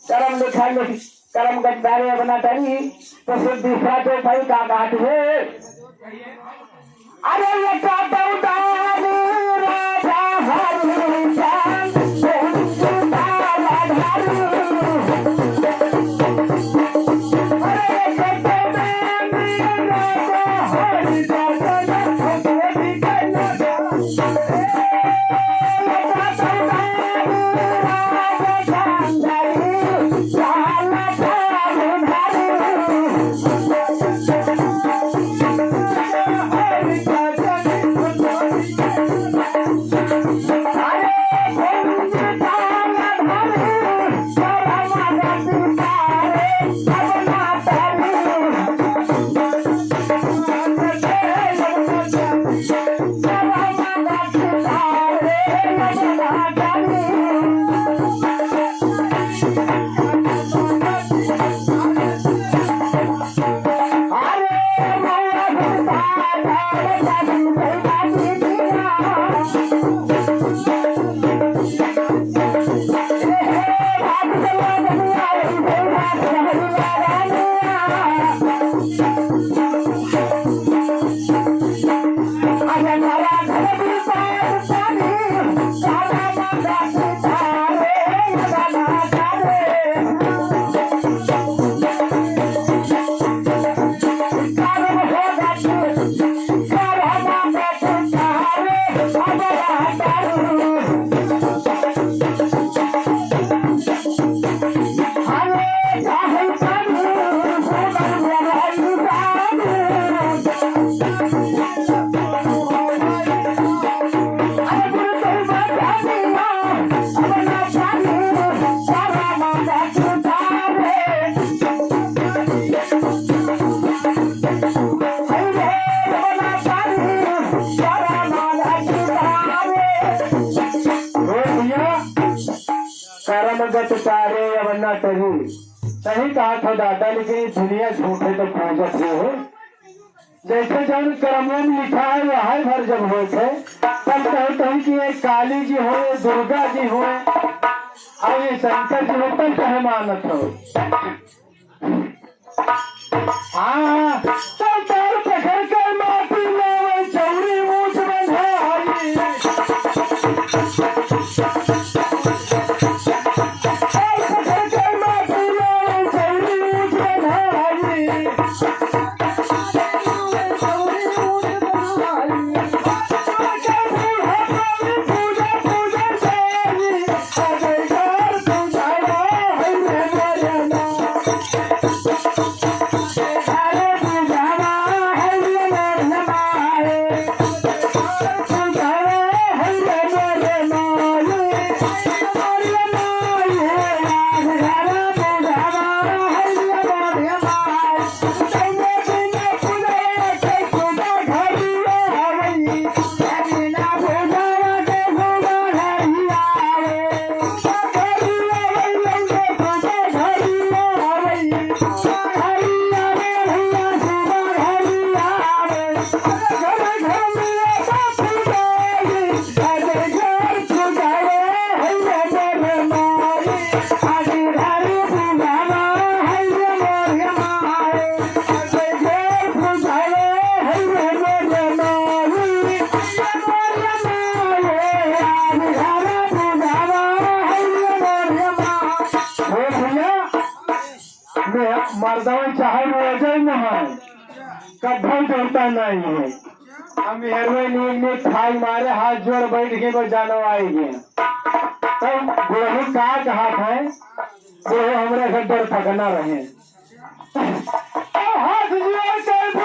कर्म लिखा कर्म गद्दारे बना तरी तो फिर दूसरा तो भाई का बात है। अरे ये राजा तारे वरना तरी सही कहा था दादा, लेकिन दुनिया झूठे तो खोजत हो। जैसे जब कर्मों में लिखा है वह भर जब होते तब कहते कि ये काली जी हो, दुर्गा जी हो और ये शंकर जी हो, तब कहे मानत हो। हाँ तब तार पकड़ कर माफी लावे चौड़ी मूछ बंधाई। मर्दवन चाहे वजह न है कभी जोड़ता नहीं है। हम हेरोइन खाई मारे हाथ जोड़ बैठ के वो जानो आएंगे तब गुरु का कहा है गुरु हमारे घर डर पकड़ना रहे हाथ जोड़ कर